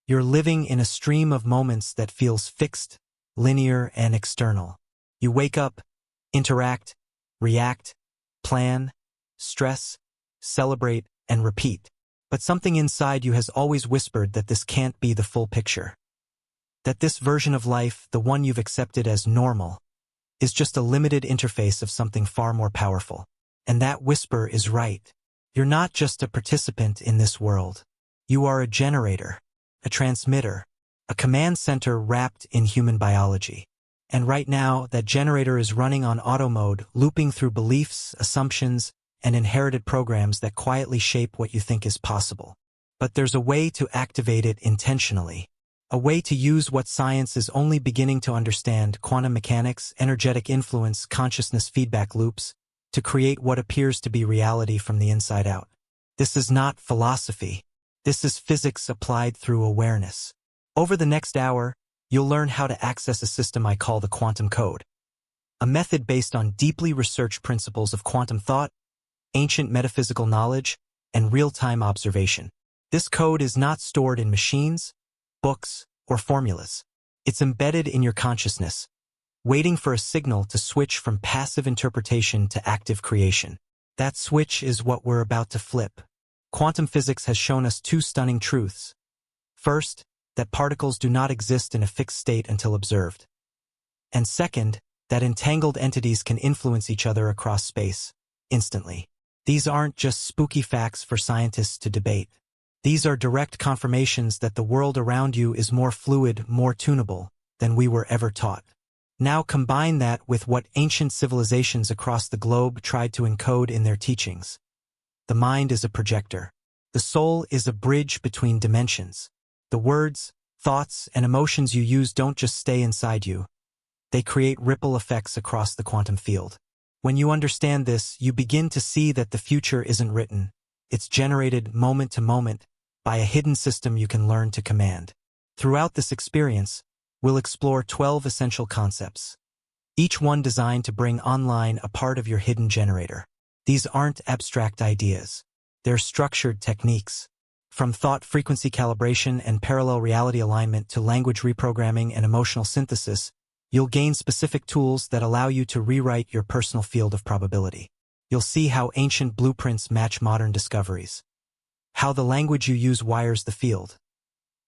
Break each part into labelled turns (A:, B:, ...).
A: You're living in a stream of moments that feels fixed, linear, and external. You wake up, interact, react, plan, stress, celebrate, and repeat. But something inside you has always whispered that this can't be the full picture. That this version of life, the one you've accepted as normal, is just a limited interface of something far more powerful. And that whisper is right. You're not just a participant in this world. You are a generator, a transmitter, a command center wrapped in human biology. And right now, that generator is running on auto mode, looping through beliefs, assumptions, and inherited programs that quietly shape what you think is possible. But there's a way to activate it intentionally. A way to use what science is only beginning to understand: quantum mechanics, energetic influence, consciousness feedback loops, to create what appears to be reality from the inside out. This is not philosophy. This is physics applied through awareness. Over the next hour, you'll learn how to access a system I call the quantum code. A method based on deeply researched principles of quantum thought, ancient metaphysical knowledge, and real-time observation. This code is not stored in machines, books, or formulas. It's embedded in your consciousness, waiting for a signal to switch from passive interpretation to active creation. That switch is what we're about to flip. Quantum physics has shown us two stunning truths. First, that particles do not exist in a fixed state until observed. And second, that entangled entities can influence each other across space, instantly. These aren't just spooky facts for scientists to debate. These are direct confirmations that the world around you is more fluid, more tunable, than we were ever taught. Now combine that with what ancient civilizations across the globe tried to encode in their teachings. The mind is a projector. The soul is a bridge between dimensions. The words, thoughts, and emotions you use don't just stay inside you. They create ripple effects across the quantum field. When you understand this, you begin to see that the future isn't written. It's generated moment to moment by a hidden system you can learn to command. Throughout this experience, we'll explore 12 essential concepts, each one designed to bring online a part of your hidden generator. These aren't abstract ideas. They're structured techniques. From thought frequency calibration and parallel reality alignment to language reprogramming and emotional synthesis, you'll gain specific tools that allow you to rewrite your personal field of probability. You'll see how ancient blueprints match modern discoveries, how the language you use wires the field,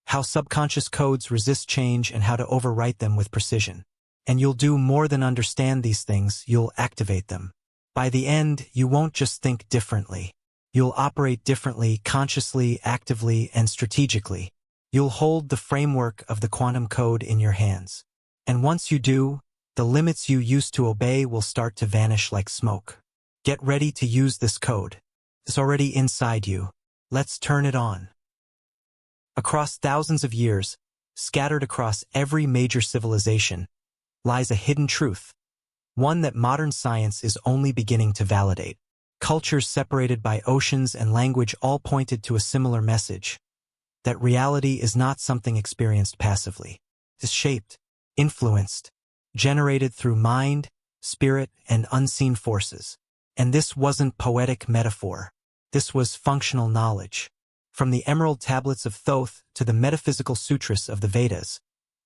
A: how subconscious codes resist change, and how to overwrite them with precision. And you'll do more than understand these things, you'll activate them. By the end, you won't just think differently. You'll operate differently, consciously, actively, and strategically. You'll hold the framework of the quantum code in your hands. And once you do, the limits you used to obey will start to vanish like smoke. Get ready to use this code. It's already inside you. Let's turn it on. Across thousands of years, scattered across every major civilization, lies a hidden truth, one that modern science is only beginning to validate. Cultures separated by oceans and language all pointed to a similar message, that reality is not something experienced passively. It's shaped, influenced, generated through mind, spirit, and unseen forces. And this wasn't poetic metaphor. This was functional knowledge. From the emerald tablets of Thoth to the metaphysical sutras of the Vedas,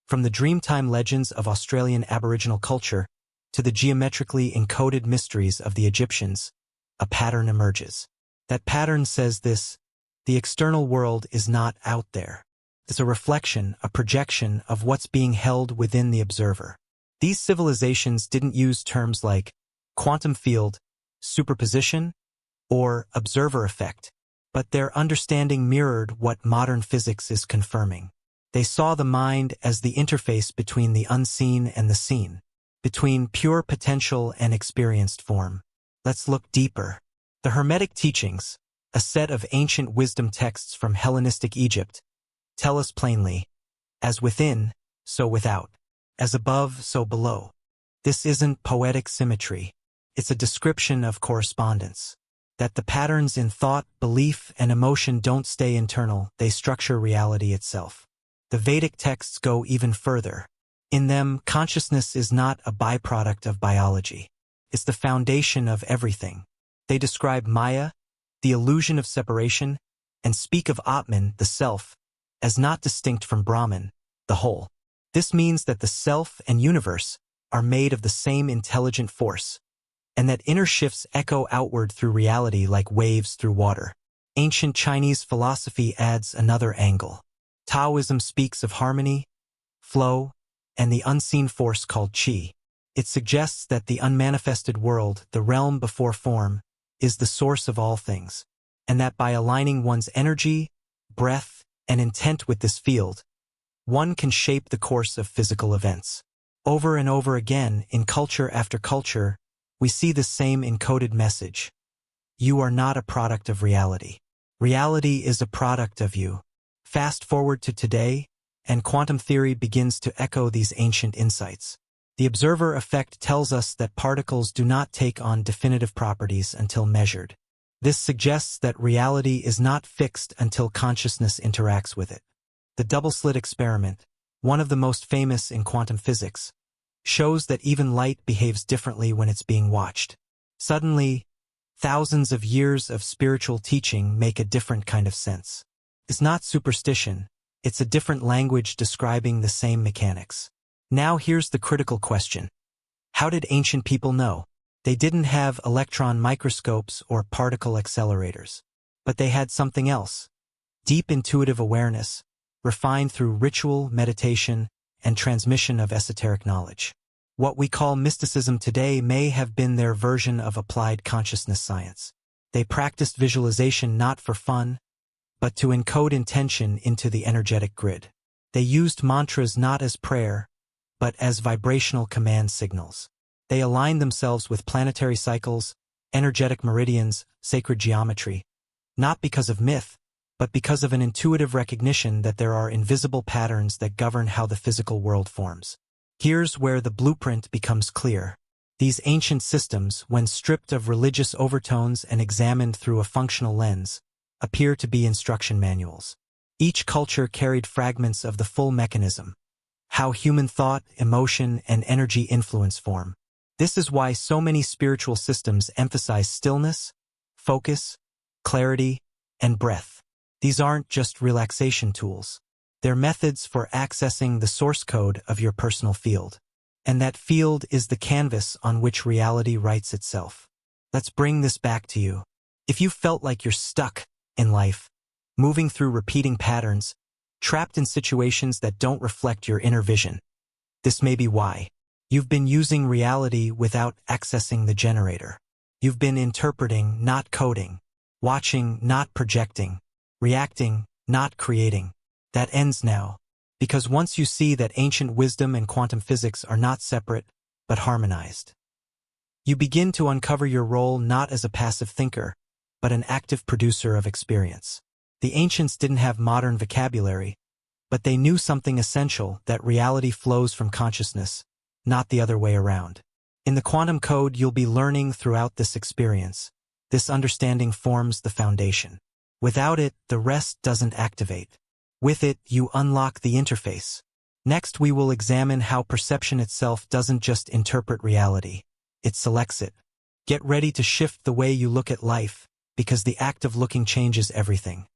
A: from the Dreamtime legends of Australian Aboriginal culture to the geometrically encoded mysteries of the Egyptians, a pattern emerges. That pattern says this: the external world is not out there. It's a reflection, a projection of what's being held within the observer. These civilizations didn't use terms like quantum field, superposition, or observer effect, but their understanding mirrored what modern physics is confirming. They saw the mind as the interface between the unseen and the seen, between pure potential and experienced form. Let's look deeper. The Hermetic teachings, a set of ancient wisdom texts from Hellenistic Egypt, tell us plainly, as within, so without, as above, so below. This isn't poetic symmetry. It's a description of correspondence. That the patterns in thought, belief, and emotion don't stay internal, they structure reality itself. The Vedic texts go even further. In them, consciousness is not a byproduct of biology. It's the foundation of everything. They describe Maya, the illusion of separation, and speak of Atman, the self, as not distinct from Brahman, the whole. This means that the self and universe are made of the same intelligent force, and that inner shifts echo outward through reality like waves through water. Ancient Chinese philosophy adds another angle. Taoism speaks of harmony, flow, and the unseen force called qi. It suggests that the unmanifested world, the realm before form, is the source of all things, and that by aligning one's energy, breath, and intent with this field, one can shape the course of physical events. Over and over again, in culture after culture, we see the same encoded message. You are not a product of reality. Reality is a product of you. Fast forward to today, and quantum theory begins to echo these ancient insights. The observer effect tells us that particles do not take on definitive properties until measured. This suggests that reality is not fixed until consciousness interacts with it. The double-slit experiment, one of the most famous in quantum physics, shows that even light behaves differently when it's being watched. Suddenly, thousands of years of spiritual teaching make a different kind of sense. It's not superstition, it's a different language describing the same mechanics. Now here's the critical question. How did ancient people know? They didn't have electron microscopes or particle accelerators. But they had something else. Deep intuitive awareness, refined through ritual, meditation, and transmission of esoteric knowledge. What we call mysticism today may have been their version of applied consciousness science. They practiced visualization not for fun, but to encode intention into the energetic grid. They used mantras not as prayer, but as vibrational command signals. They aligned themselves with planetary cycles, energetic meridians, sacred geometry, not because of myth, but because of an intuitive recognition that there are invisible patterns that govern how the physical world forms. Here's where the blueprint becomes clear. These ancient systems, when stripped of religious overtones and examined through a functional lens, appear to be instruction manuals. Each culture carried fragments of the full mechanism, how human thought, emotion, and energy influence form. This is why so many spiritual systems emphasize stillness, focus, clarity, and breath. These aren't just relaxation tools. They're methods for accessing the source code of your personal field. And that field is the canvas on which reality writes itself. Let's bring this back to you. If you felt like you're stuck in life, moving through repeating patterns, trapped in situations that don't reflect your inner vision, this may be why. You've been using reality without accessing the generator. You've been interpreting, not coding, watching, not projecting, reacting, not creating. That ends now, because once you see that ancient wisdom and quantum physics are not separate, but harmonized, you begin to uncover your role not as a passive thinker, but an active producer of experience. The ancients didn't have modern vocabulary, but they knew something essential, that reality flows from consciousness, not the other way around. In the quantum code you'll be learning throughout this experience, this understanding forms the foundation. Without it, the rest doesn't activate. With it, you unlock the interface. Next, we will examine how perception itself doesn't just interpret reality, it selects it. Get ready to shift the way you look at life, because the act of looking changes everything.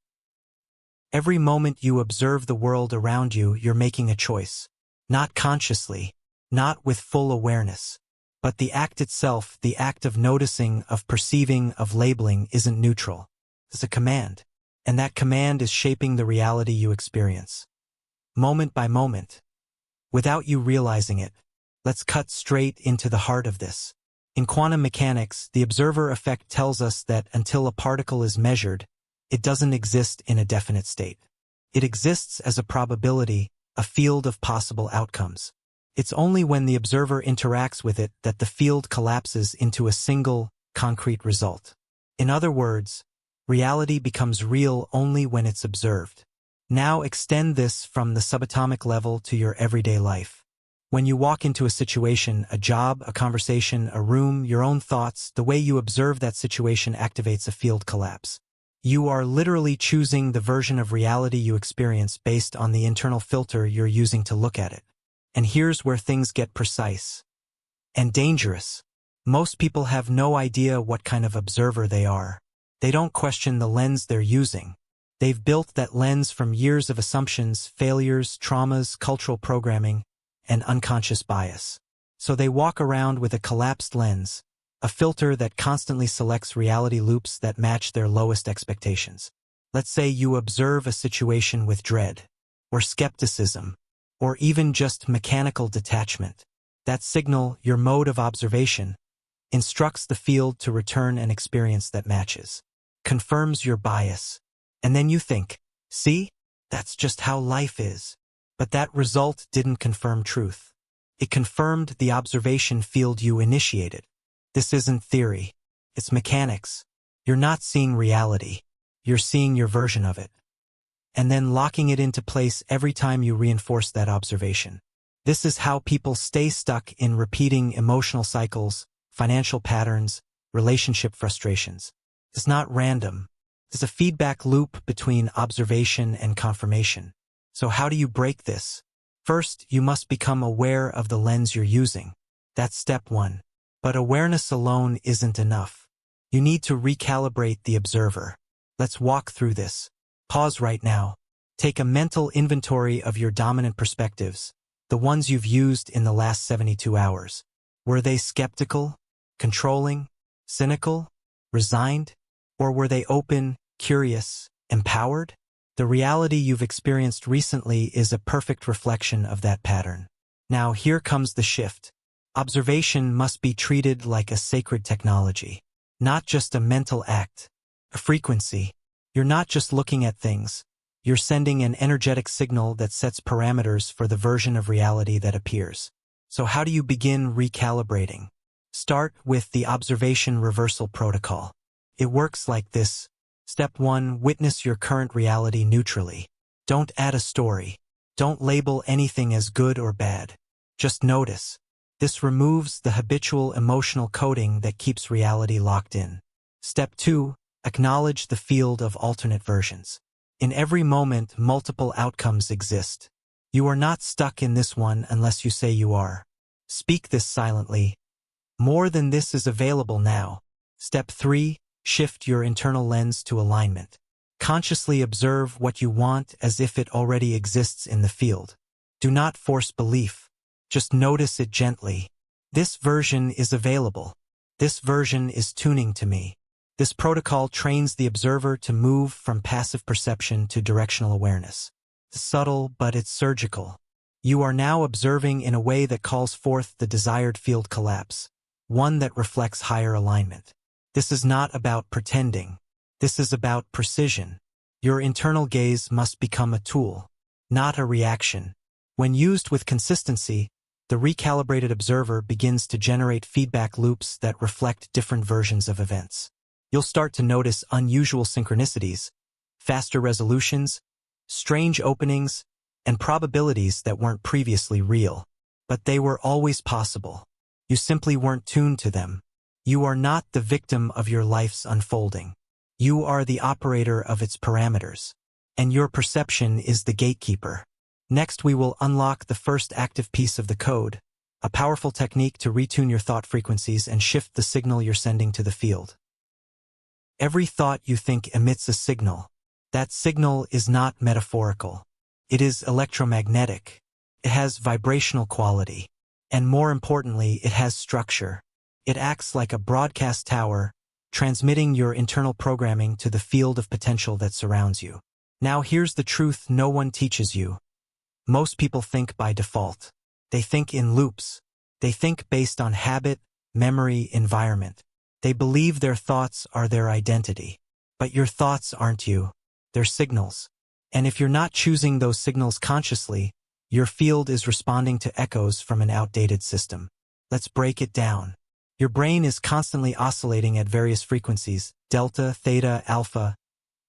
A: Every moment you observe the world around you, you're making a choice. Not consciously, not with full awareness. But the act itself, the act of noticing, of perceiving, of labeling, isn't neutral. It's a command. And that command is shaping the reality you experience. Moment by moment. Without you realizing it. Let's cut straight into the heart of this. In quantum mechanics, the observer effect tells us that until a particle is measured, it doesn't exist in a definite state. It exists as a probability, a field of possible outcomes. It's only when the observer interacts with it that the field collapses into a single, concrete result. In other words, reality becomes real only when it's observed. Now extend this from the subatomic level to your everyday life. When you walk into a situation, a job, a conversation, a room, your own thoughts, the way you observe that situation activates a field collapse. You are literally choosing the version of reality you experience based on the internal filter you're using to look at it. And here's where things get precise and dangerous. Most people have no idea what kind of observer they are. They don't question the lens they're using. They've built that lens from years of assumptions, failures, traumas, cultural programming, and unconscious bias. So they walk around with a collapsed lens, a filter that constantly selects reality loops that match their lowest expectations. Let's say you observe a situation with dread, or skepticism, or even just mechanical detachment. That signal, your mode of observation, instructs the field to return an experience that matches, confirms your bias. And then you think, see, that's just how life is. But that result didn't confirm truth. It confirmed the observation field you initiated. This isn't theory. It's mechanics. You're not seeing reality. You're seeing your version of it. And then locking it into place every time you reinforce that observation. This is how people stay stuck in repeating emotional cycles, financial patterns, relationship frustrations. It's not random. There's a feedback loop between observation and confirmation. So how do you break this? First, you must become aware of the lens you're using. That's step one. But awareness alone isn't enough. You need to recalibrate the observer. Let's walk through this. Pause right now. Take a mental inventory of your dominant perspectives, the ones you've used in the last 72 hours. Were they skeptical, controlling, cynical, resigned? Or were they open, curious, empowered? The reality you've experienced recently is a perfect reflection of that pattern. Now here comes the shift. Observation must be treated like a sacred technology, not just a mental act, a frequency. You're not just looking at things. You're sending an energetic signal that sets parameters for the version of reality that appears. So how do you begin recalibrating? Start with the observation reversal protocol. It works like this. Step 1. Witness your current reality neutrally. Don't add a story. Don't label anything as good or bad. Just notice. This removes the habitual emotional coding that keeps reality locked in. Step 2. Acknowledge the field of alternate versions. In every moment, multiple outcomes exist. You are not stuck in this one unless you say you are. Speak this silently. More than this is available now. Step 3. Shift your internal lens to alignment. Consciously observe what you want as if it already exists in the field. Do not force belief. Just notice it gently. This version is available. This version is tuning to me. This protocol trains the observer to move from passive perception to directional awareness. It's subtle, but it's surgical. You are now observing in a way that calls forth the desired field collapse, one that reflects higher alignment. This is not about pretending. This is about precision. Your internal gaze must become a tool, not a reaction. When used with consistency, the recalibrated observer begins to generate feedback loops that reflect different versions of events. You'll start to notice unusual synchronicities, faster resolutions, strange openings, and probabilities that weren't previously real. But they were always possible. You simply weren't tuned to them. You are not the victim of your life's unfolding. You are the operator of its parameters. And your perception is the gatekeeper. Next, we will unlock the first active piece of the code, a powerful technique to retune your thought frequencies and shift the signal you're sending to the field. Every thought you think emits a signal. That signal is not metaphorical. It is electromagnetic. It has vibrational quality. And more importantly, it has structure. It acts like a broadcast tower, transmitting your internal programming to the field of potential that surrounds you. Now here's the truth no one teaches you. Most people think by default. They think in loops. They think based on habit, memory, environment. They believe their thoughts are their identity. But your thoughts aren't you. They're signals. And if you're not choosing those signals consciously, your field is responding to echoes from an outdated system. Let's break it down. Your brain is constantly oscillating at various frequencies: delta, theta, alpha,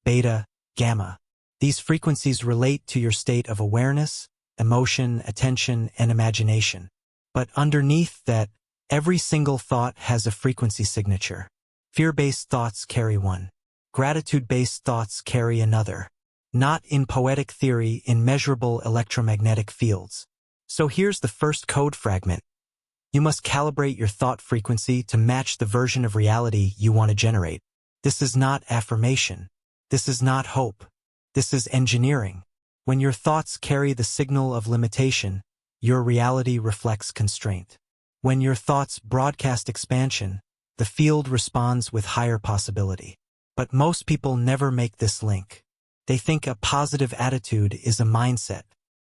A: beta, gamma. These frequencies relate to your state of awareness, emotion, attention, and imagination. But underneath that, every single thought has a frequency signature. Fear-based thoughts carry one. Gratitude-based thoughts carry another. Not in poetic theory, in measurable electromagnetic fields. So here's the first code fragment. You must calibrate your thought frequency to match the version of reality you want to generate. This is not affirmation. This is not hope. This is engineering. When your thoughts carry the signal of limitation, your reality reflects constraint. When your thoughts broadcast expansion, the field responds with higher possibility. But most people never make this link. They think a positive attitude is a mindset.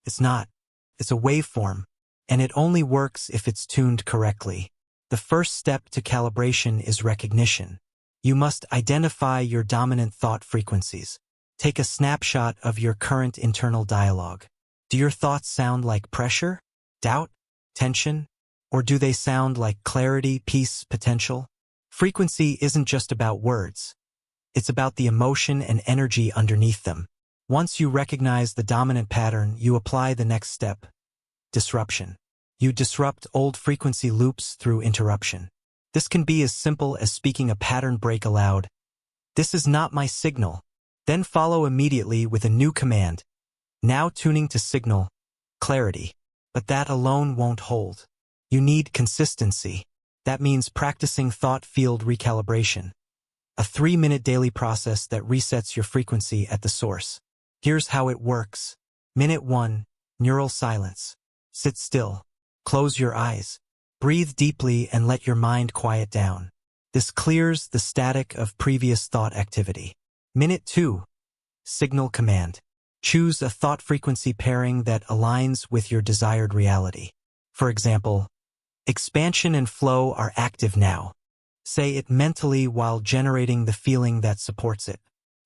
A: It's not. It's a waveform, and it only works if it's tuned correctly. The first step to calibration is recognition. You must identify your dominant thought frequencies. Take a snapshot of your current internal dialogue. Do your thoughts sound like pressure, doubt, tension, or do they sound like clarity, peace, potential? Frequency isn't just about words. It's about the emotion and energy underneath them. Once you recognize the dominant pattern, you apply the next step: disruption. You disrupt old frequency loops through interruption. This can be as simple as speaking a pattern break aloud. This is not my signal. Then follow immediately with a new command, now tuning to signal clarity. But that alone won't hold. You need consistency. That means practicing thought field recalibration, a 3-minute daily process that resets your frequency at the source. Here's how it works. Minute 1, neural silence. Sit still. Close your eyes. Breathe deeply and let your mind quiet down. This clears the static of previous thought activity. Minute 2, signal command. Choose a thought frequency pairing that aligns with your desired reality. For example, expansion and flow are active now. Say it mentally while generating the feeling that supports it.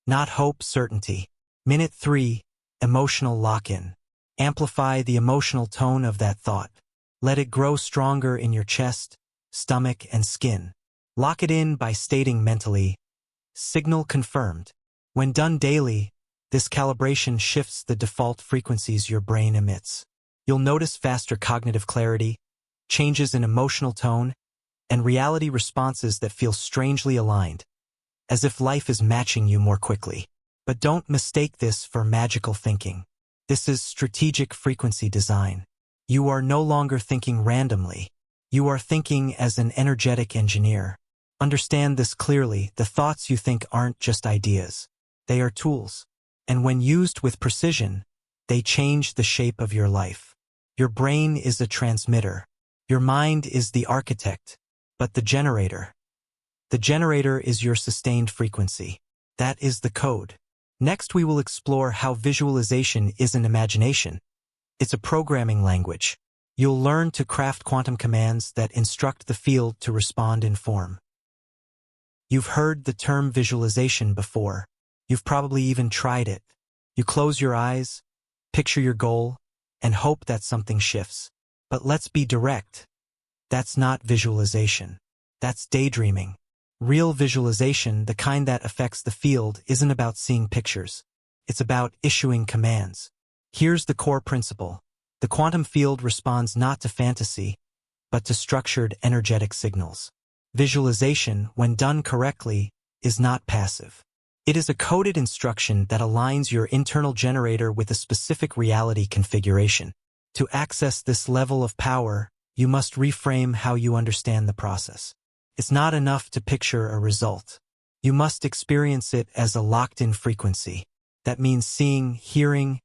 A: Not hope, certainty. Minute 3, emotional lock-in. Amplify the emotional tone of that thought. Let it grow stronger in your chest, stomach, and skin. Lock it in by stating mentally, signal confirmed. When done daily, this calibration shifts the default frequencies your brain emits. You'll notice faster cognitive clarity, changes in emotional tone, and reality responses that feel strangely aligned, as if life is matching you more quickly. But don't mistake this for magical thinking. This is strategic frequency design. You are no longer thinking randomly. You are thinking as an energetic engineer. Understand this clearly: the thoughts you think aren't just ideas. They are tools. And when used with precision, they change the shape of your life. Your brain is a transmitter. Your mind is the architect. But the generator is your sustained frequency. That is the code. Next, we will explore how visualization isn't imagination. It's a programming language. You'll learn to craft quantum commands that instruct the field to respond in form. You've heard the term visualization before. You've probably even tried it. You close your eyes, picture your goal, and hope that something shifts. But let's be direct. That's not visualization. That's daydreaming. Real visualization, the kind that affects the field, isn't about seeing pictures. It's about issuing commands. Here's the core principle. The quantum field responds not to fantasy, but to structured energetic signals. Visualization, when done correctly, is not passive. It is a coded instruction that aligns your internal generator with a specific reality configuration. To access this level of power, you must reframe how you understand the process. It's not enough to picture a result. You must experience it as a locked-in frequency. That means seeing, hearing,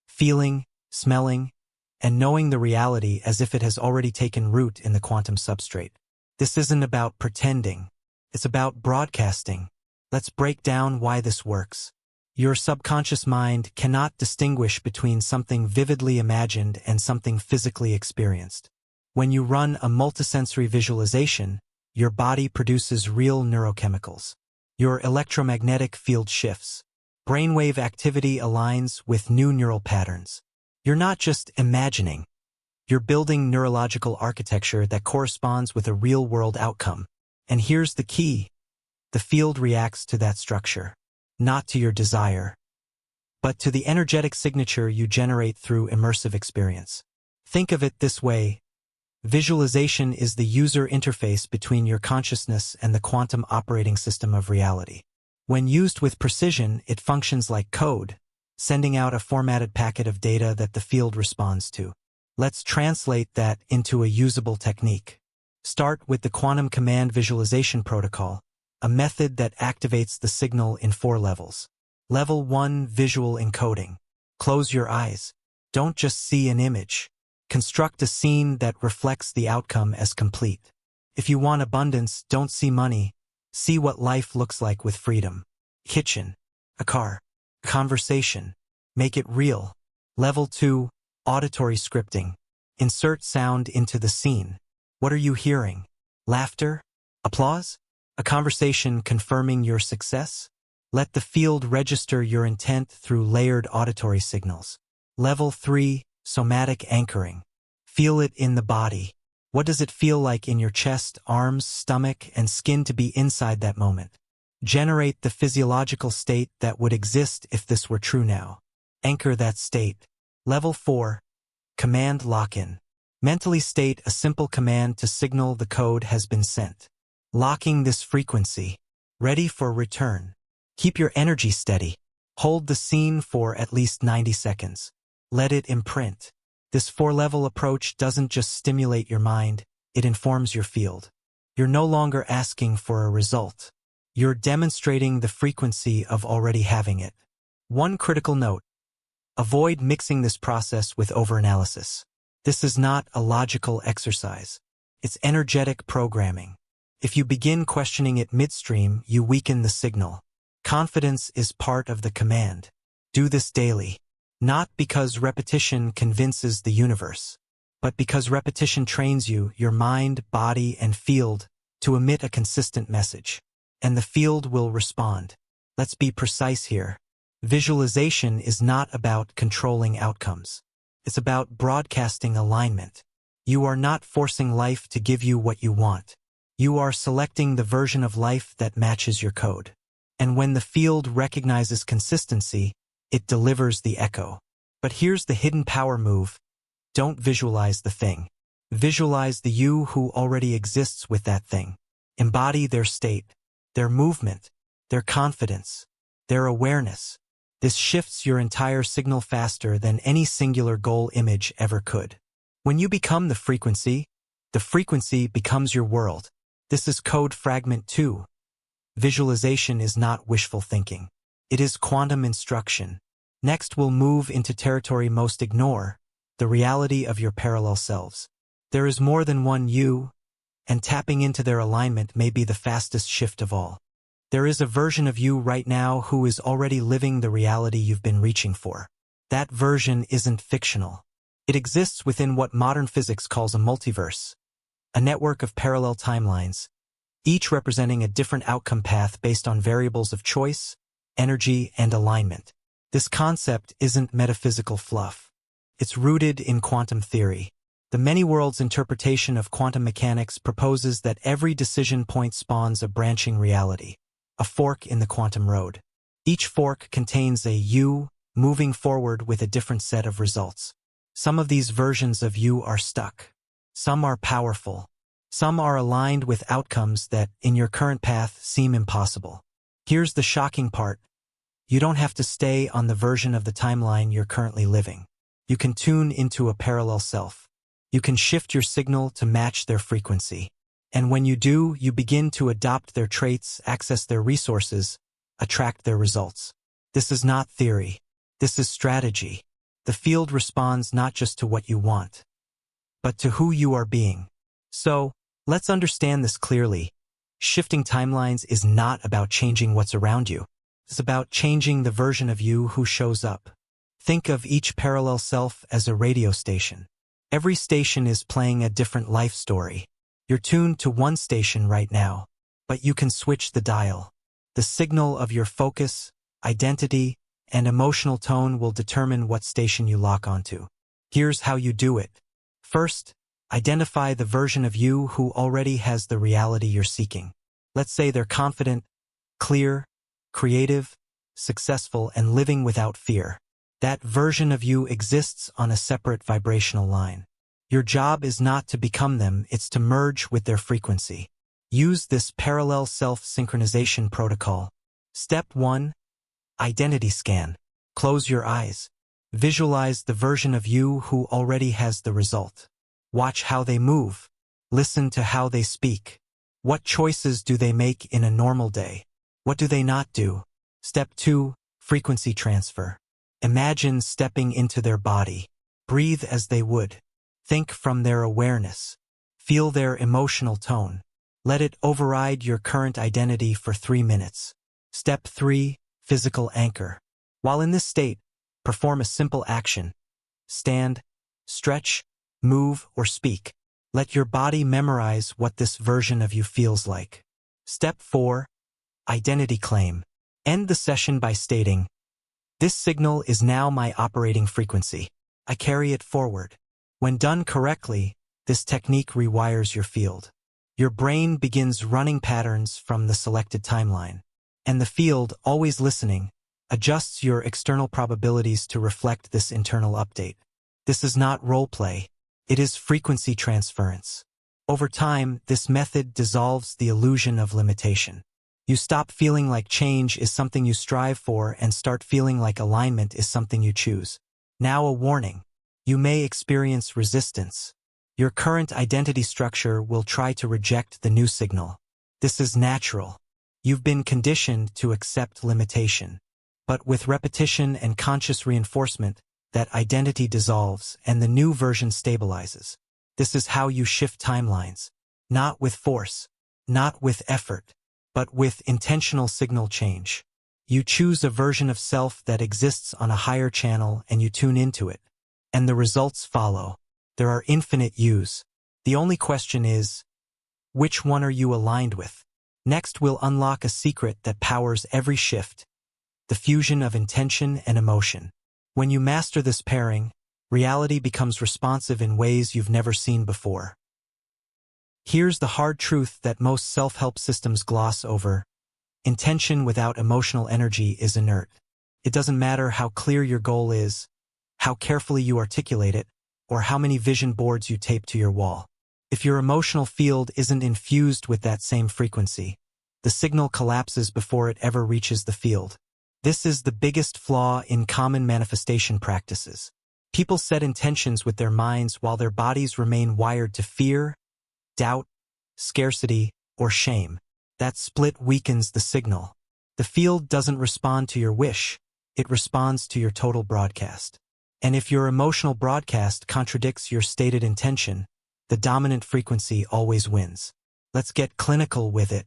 A: feeling, smelling, and knowing the reality as if it has already taken root in the quantum substrate. This isn't about pretending. It's about broadcasting. Let's break down why this works. Your subconscious mind cannot distinguish between something vividly imagined and something physically experienced. When you run a multisensory visualization, your body produces real neurochemicals. Your electromagnetic field shifts. Brainwave activity aligns with new neural patterns. You're not just imagining. You're building neurological architecture that corresponds with a real-world outcome. And here's the key. The field reacts to that structure, not to your desire, but to the energetic signature you generate through immersive experience. Think of it this way. Visualization is the user interface between your consciousness and the quantum operating system of reality. When used with precision, it functions like code, sending out a formatted packet of data that the field responds to. Let's translate that into a usable technique. Start with the quantum command visualization protocol, a method that activates the signal in 4 levels. Level 1 Visual Encoding. Close your eyes. Don't just see an image. Construct a scene that reflects the outcome as complete. If you want abundance, don't see money. See what life looks like with freedom. Kitchen. A car. Conversation. Make it real. Level 2 Auditory Scripting. Insert sound into the scene. What are you hearing? Laughter? Applause? A conversation confirming your success? Let the field register your intent through layered auditory signals. Level 3 Somatic Anchoring. Feel it in the body. What does it feel like in your chest, arms, stomach, and skin to be inside that moment? Generate the physiological state that would exist if this were true now. Anchor that state. Level 4 Command Lock-in. Mentally state a simple command to signal the code has been sent. Locking this frequency. Ready for return. Keep your energy steady. Hold the scene for at least 90 seconds. Let it imprint. This 4-level approach doesn't just stimulate your mind, it informs your field. You're no longer asking for a result. You're demonstrating the frequency of already having it. One critical note. Avoid mixing this process with overanalysis. This is not a logical exercise. It's energetic programming. If you begin questioning it midstream, you weaken the signal. Confidence is part of the command. Do this daily. Not because repetition convinces the universe, but because repetition trains you, your mind, body, and field, to emit a consistent message. And the field will respond. Let's be precise here. Visualization is not about controlling outcomes. It's about broadcasting alignment. You are not forcing life to give you what you want. You are selecting the version of life that matches your code. And when the field recognizes consistency, it delivers the echo. But here's the hidden power move. Don't visualize the thing. Visualize the you who already exists with that thing. Embody their state, their movement, their confidence, their awareness. This shifts your entire signal faster than any singular goal image ever could. When you become the frequency becomes your world. This is code fragment 2. Visualization is not wishful thinking. It is quantum instruction. Next, we'll move into territory most ignore, the reality of your parallel selves. There is more than one you, and tapping into their alignment may be the fastest shift of all. There is a version of you right now who is already living the reality you've been reaching for. That version isn't fictional. It exists within what modern physics calls a multiverse, a network of parallel timelines, each representing a different outcome path based on variables of choice, energy, and alignment. This concept isn't metaphysical fluff. It's rooted in quantum theory. The many worlds interpretation of quantum mechanics proposes that every decision point spawns a branching reality, a fork in the quantum road. Each fork contains a you moving forward with a different set of results. Some of these versions of you are stuck. Some are powerful. Some are aligned with outcomes that, in your current path, seem impossible. Here's the shocking part. You don't have to stay on the version of the timeline you're currently living. You can tune into a parallel self. You can shift your signal to match their frequency. And when you do, you begin to adopt their traits, access their resources, attract their results. This is not theory. This is strategy. The field responds not just to what you want, but to who you are being. So, let's understand this clearly. Shifting timelines is not about changing what's around you. It's about changing the version of you who shows up. Think of each parallel self as a radio station. Every station is playing a different life story. You're tuned to one station right now, but you can switch the dial. The signal of your focus, identity, and emotional tone will determine what station you lock onto. Here's how you do it. First, identify the version of you who already has the reality you're seeking. Let's say they're confident, clear, creative, successful, and living without fear. That version of you exists on a separate vibrational line. Your job is not to become them, it's to merge with their frequency. Use this parallel self-synchronization protocol. Step 1. Identity scan. Close your eyes. Visualize the version of you who already has the result. Watch how they move. Listen to how they speak. What choices do they make in a normal day? What do they not do? Step 2. frequency transfer. Imagine stepping into their body. Breathe as they would. Think from their awareness. Feel their emotional tone. Let it override your current identity for 3 minutes. Step 3. Physical anchor. While in this state, perform a simple action. Stand, stretch, move, or speak. Let your body memorize what this version of you feels like. Step 4. Identity claim. End the session by stating, "This signal is now my operating frequency. I carry it forward." When done correctly, this technique rewires your field. Your brain begins running patterns from the selected timeline, and the field, always listening, adjusts your external probabilities to reflect this internal update. This is not role play. It is frequency transference. Over time, this method dissolves the illusion of limitation. You stop feeling like change is something you strive for and start feeling like alignment is something you choose. Now a warning. You may experience resistance. Your current identity structure will try to reject the new signal. This is natural. You've been conditioned to accept limitation. But with repetition and conscious reinforcement, that identity dissolves and the new version stabilizes. This is how you shift timelines. Not with force, not with effort, but with intentional signal change. You choose a version of self that exists on a higher channel and you tune into it. And the results follow. There are infinite yous. The only question is, which one are you aligned with? Next, we'll unlock a secret that powers every shift, the fusion of intention and emotion. When you master this pairing, reality becomes responsive in ways you've never seen before. Here's the hard truth that most self-help systems gloss over. Intention without emotional energy is inert. It doesn't matter how clear your goal is, how carefully you articulate it, or how many vision boards you tape to your wall. If your emotional field isn't infused with that same frequency, the signal collapses before it ever reaches the field. This is the biggest flaw in common manifestation practices. People set intentions with their minds while their bodies remain wired to fear, doubt, scarcity, or shame. That split weakens the signal. The field doesn't respond to your wish, it responds to your total broadcast. And if your emotional broadcast contradicts your stated intention, the dominant frequency always wins. Let's get clinical with it.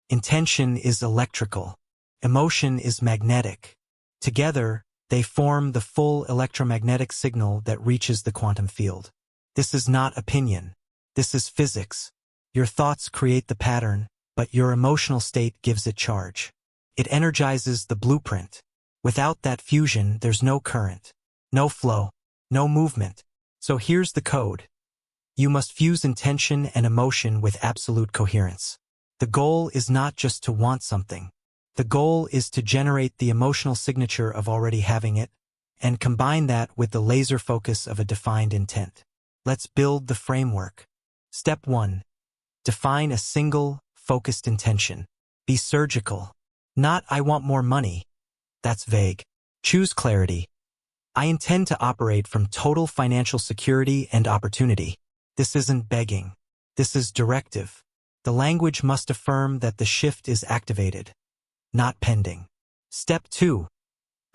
A: Intention is electrical. Emotion is magnetic. Together, they form the full electromagnetic signal that reaches the quantum field. This is not opinion. This is physics. Your thoughts create the pattern, but your emotional state gives it charge. It energizes the blueprint. Without that fusion, there's no current, no flow, no movement. So here's the code. You must fuse intention and emotion with absolute coherence. The goal is not just to want something. The goal is to generate the emotional signature of already having it, and combine that with the laser focus of a defined intent. Let's build the framework. Step 1. Define a single, focused intention. Be surgical. Not, "I want more money." That's vague. Choose clarity. I intend to operate from total financial security and opportunity. This isn't begging. This is directive. The language must affirm that the shift is activated, not pending. Step 2.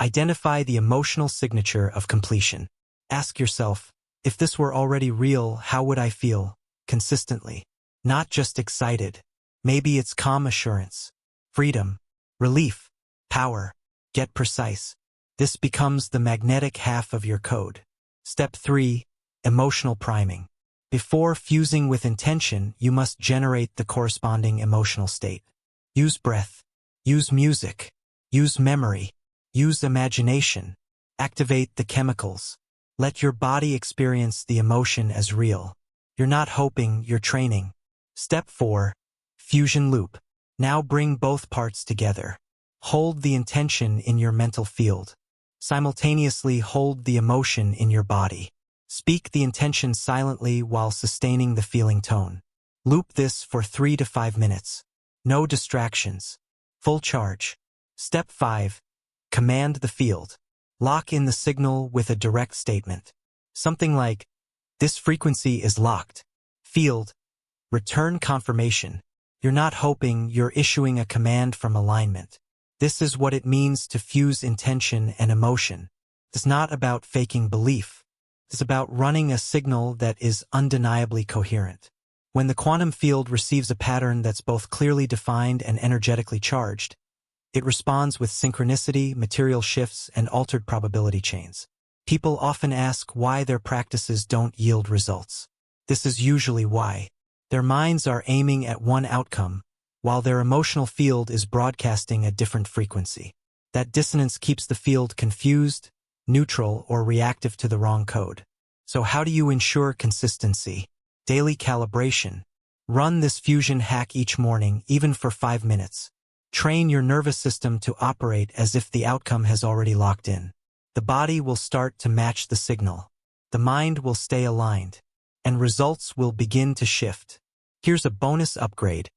A: Identify the emotional signature of completion. Ask yourself, if this were already real, how would I feel? Consistently. Not just excited. Maybe it's calm assurance, freedom, relief, power. Get precise. This becomes the magnetic half of your code. Step 3. Emotional priming. Before fusing with intention, you must generate the corresponding emotional state. Use breath. Use music. Use memory. Use imagination. Activate the chemicals. Let your body experience the emotion as real. You're not hoping, you're training. Step 4. Fusion loop. Now bring both parts together. Hold the intention in your mental field. Simultaneously hold the emotion in your body. Speak the intention silently while sustaining the feeling tone. Loop this for 3 to 5 minutes. No distractions. Full charge. Step 5. Command the field. Lock in the signal with a direct statement. Something like, "This frequency is locked." Field. Return confirmation. You're not hoping, you're issuing a command from alignment. This is what it means to fuse intention and emotion. It's not about faking belief. It's about running a signal that is undeniably coherent. When the quantum field receives a pattern that's both clearly defined and energetically charged, it responds with synchronicity, material shifts, and altered probability chains. People often ask why their practices don't yield results. This is usually why. Their minds are aiming at one outcome, while their emotional field is broadcasting a different frequency. That dissonance keeps the field confused, neutral, or reactive to the wrong code. So how do you ensure consistency? Daily calibration. Run this fusion hack each morning, even for 5 minutes. Train your nervous system to operate as if the outcome has already locked in. The body will start to match the signal. The mind will stay aligned. And results will begin to shift. Here's a bonus upgrade.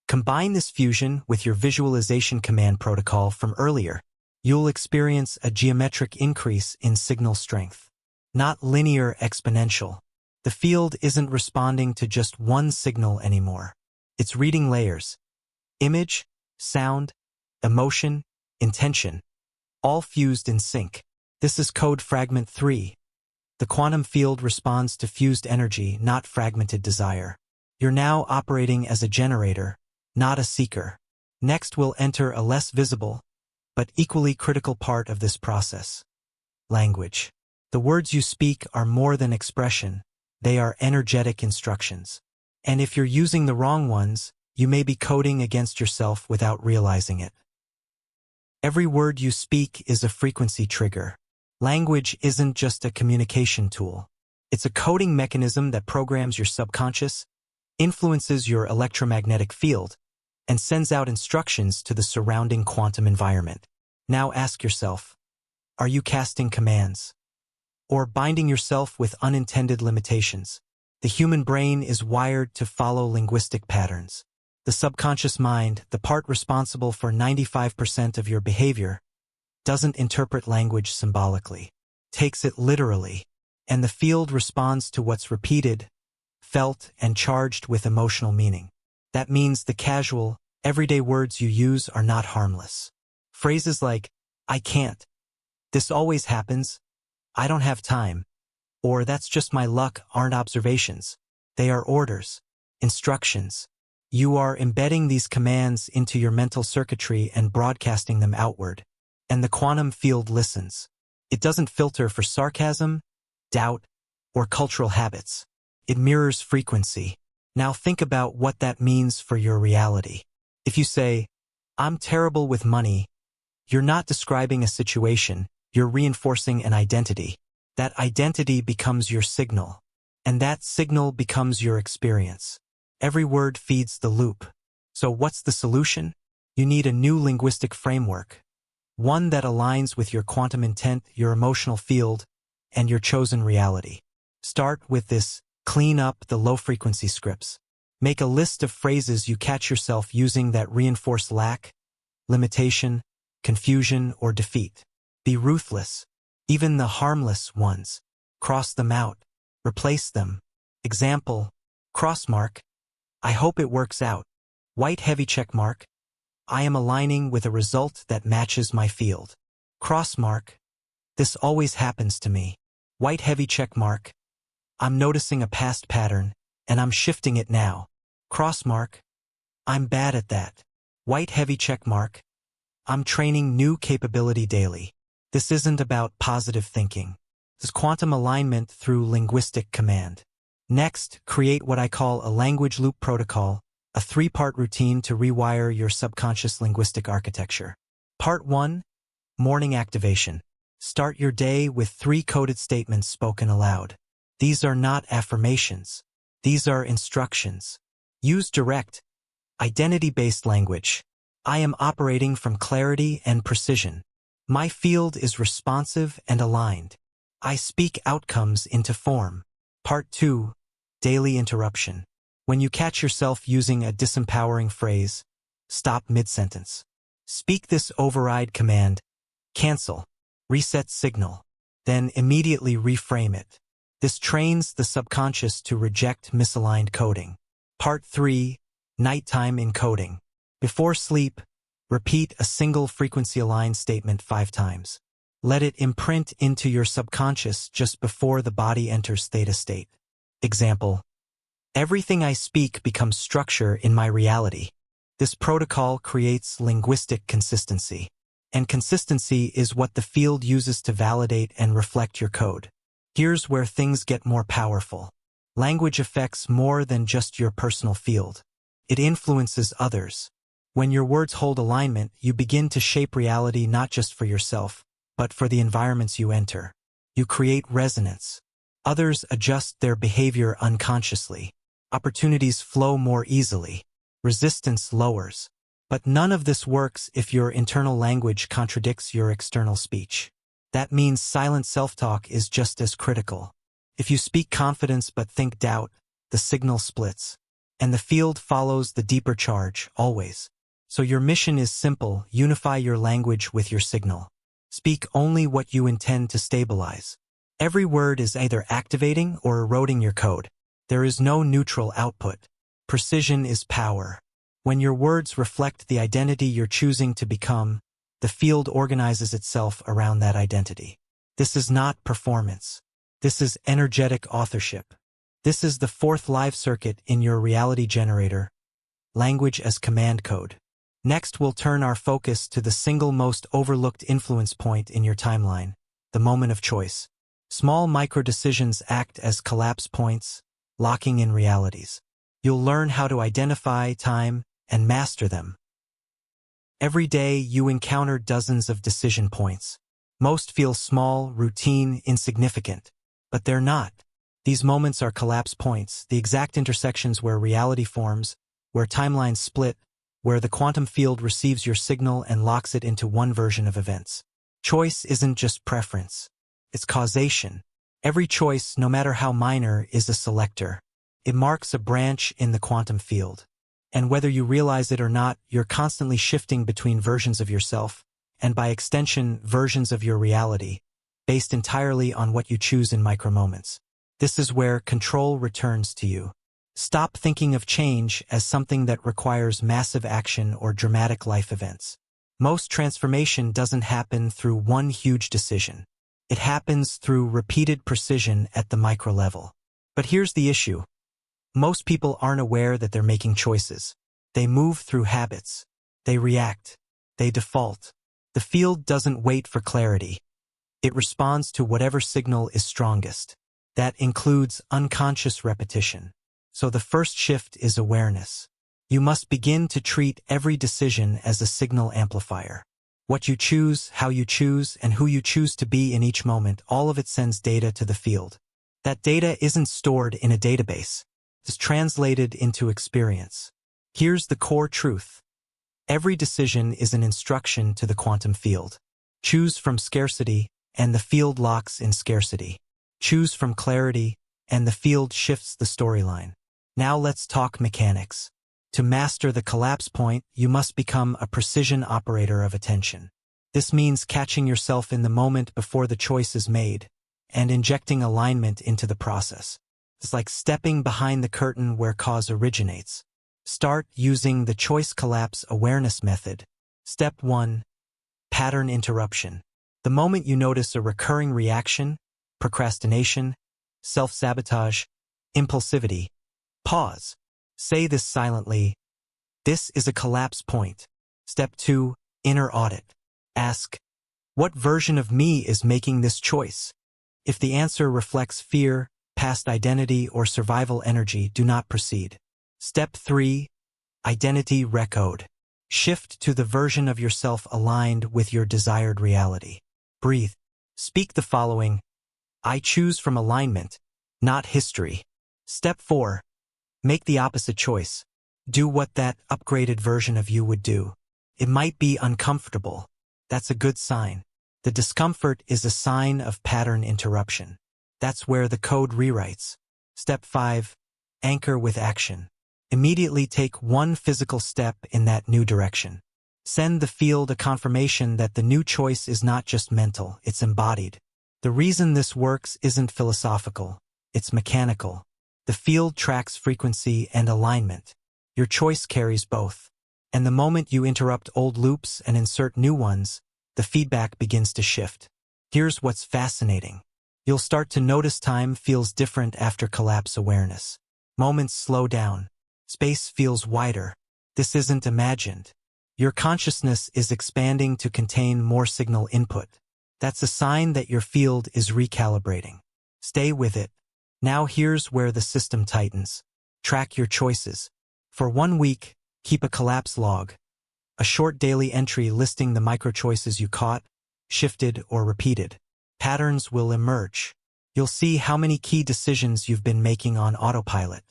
A: Combine this fusion with your visualization command protocol from earlier. You'll experience a geometric increase in signal strength. Not linear, exponential. The field isn't responding to just one signal anymore. It's reading layers. Image, sound, emotion, intention, all fused in sync. This is code fragment 3. The quantum field responds to fused energy, not fragmented desire. You're now operating as a generator, not a seeker. Next, we'll enter a less visible, but equally critical part of this process. Language. The words you speak are more than expression. They are energetic instructions. And if you're using the wrong ones, you may be coding against yourself without realizing it. Every word you speak is a frequency trigger. Language isn't just a communication tool. It's a coding mechanism that programs your subconscious, influences your electromagnetic field, and sends out instructions to the surrounding quantum environment. Now ask yourself, are you casting commands? Or binding yourself with unintended limitations? The human brain is wired to follow linguistic patterns. The subconscious mind, the part responsible for 95% of your behavior, doesn't interpret language symbolically, takes it literally, and the field responds to what's repeated, felt, and charged with emotional meaning. That means the casual, everyday words you use are not harmless. Phrases like, I can't, this always happens, I don't have time, or that's just my luck aren't observations. They are orders, instructions. You are embedding these commands into your mental circuitry and broadcasting them outward. And the quantum field listens. It doesn't filter for sarcasm, doubt, or cultural habits. It mirrors frequency. Now think about what that means for your reality. If you say, I'm terrible with money, you're not describing a situation, you're reinforcing an identity. That identity becomes your signal. And that signal becomes your experience. Every word feeds the loop. So what's the solution? You need a new linguistic framework. One that aligns with your quantum intent, your emotional field, and your chosen reality. Start with this, clean up the low-frequency scripts. Make a list of phrases you catch yourself using that reinforce lack, limitation, confusion, or defeat. Be ruthless. Even the harmless ones. Cross them out. Replace them. Example, crossmark. I hope it works out. White heavy check mark. I am aligning with a result that matches my field. Crossmark. This always happens to me. White heavy check mark. I'm noticing a past pattern, and I'm shifting it now. Crossmark. I'm bad at that. White heavy check mark. I'm training new capability daily. This isn't about positive thinking. This is quantum alignment through linguistic command. Next, create what I call a language loop protocol, a 3-part routine to rewire your subconscious linguistic architecture. Part 1, morning activation. Start your day with 3 coded statements spoken aloud. These are not affirmations. These are instructions. Use direct, identity-based language. I am operating from clarity and precision. My field is responsive and aligned. I speak outcomes into form. Part 2, daily interruption. When you catch yourself using a disempowering phrase, stop mid-sentence. Speak this override command, cancel, reset signal, then immediately reframe it. This trains the subconscious to reject misaligned coding. Part 3, nighttime encoding. Before sleep, Repeat a single frequency-aligned statement 5 times. Let it imprint into your subconscious just before the body enters theta state. Example: everything I speak becomes structure in my reality. This protocol creates linguistic consistency. And consistency is what the field uses to validate and reflect your code. Here's where things get more powerful. Language affects more than just your personal field. It influences others. When your words hold alignment, you begin to shape reality not just for yourself, but for the environments you enter. You create resonance. Others adjust their behavior unconsciously. Opportunities flow more easily. Resistance lowers. But none of this works if your internal language contradicts your external speech. That means silent self-talk is just as critical. If you speak confidence but think doubt, the signal splits. And the field follows the deeper charge, always. So your mission is simple: unify your language with your signal. Speak only what you intend to stabilize. Every word is either activating or eroding your code. There is no neutral output. Precision is power. When your words reflect the identity you're choosing to become, the field organizes itself around that identity. This is not performance. This is energetic authorship. This is the 4th live circuit in your reality generator, language as command code. Next, we'll turn our focus to the single most overlooked influence point in your timeline, the moment of choice. Small micro-decisions act as collapse points, locking in realities. You'll learn how to identify, time, and master them. Every day, you encounter dozens of decision points. Most feel small, routine, insignificant. But they're not. These moments are collapse points, the exact intersections where reality forms, where timelines split, where the quantum field receives your signal and locks it into one version of events. Choice isn't just preference. It's causation. Every choice, no matter how minor, is a selector. It marks a branch in the quantum field. And whether you realize it or not, you're constantly shifting between versions of yourself, and by extension, versions of your reality, based entirely on what you choose in micro-moments. This is where control returns to you. Stop thinking of change as something that requires massive action or dramatic life events. Most transformation doesn't happen through one huge decision. It happens through repeated precision at the micro level. But here's the issue. Most people aren't aware that they're making choices. They move through habits. They react. They default. The field doesn't wait for clarity. It responds to whatever signal is strongest. That includes unconscious repetition. So the first shift is awareness. You must begin to treat every decision as a signal amplifier. What you choose, how you choose, and who you choose to be in each moment, all of it sends data to the field. That data isn't stored in a database. It's translated into experience. Here's the core truth. Every decision is an instruction to the quantum field. Choose from scarcity, and the field locks in scarcity. Choose from clarity, and the field shifts the storyline. Now let's talk mechanics. To master the collapse point, you must become a precision operator of attention. This means catching yourself in the moment before the choice is made, and injecting alignment into the process. It's like stepping behind the curtain where cause originates. Start using the choice collapse awareness method. Step 1. Pattern interruption. The moment you notice a recurring reaction, procrastination, self-sabotage, impulsivity, pause. Say this silently. This is a collapse point. Step 2. Inner audit. Ask, what version of me is making this choice? If the answer reflects fear, past identity, or survival energy, do not proceed. Step 3. Identity recode. Shift to the version of yourself aligned with your desired reality. Breathe. Speak the following. I choose from alignment, not history. Step 4. Make the opposite choice. Do what that upgraded version of you would do. It might be uncomfortable. That's a good sign. The discomfort is a sign of pattern interruption. That's where the code rewrites. Step 5. Anchor with action. Immediately take one physical step in that new direction. Send the field a confirmation that the new choice is not just mental, it's embodied. The reason this works isn't philosophical, it's mechanical. The field tracks frequency and alignment. Your choice carries both. And the moment you interrupt old loops and insert new ones, the feedback begins to shift. Here's what's fascinating. You'll start to notice time feels different after collapse awareness. Moments slow down. Space feels wider. This isn't imagined. Your consciousness is expanding to contain more signal input. That's a sign that your field is recalibrating. Stay with it. Now here's where the system tightens. Track your choices. For 1 week, keep a collapse log. A short daily entry listing the micro-choices you caught, shifted, or repeated. Patterns will emerge. You'll see how many key decisions you've been making on autopilot.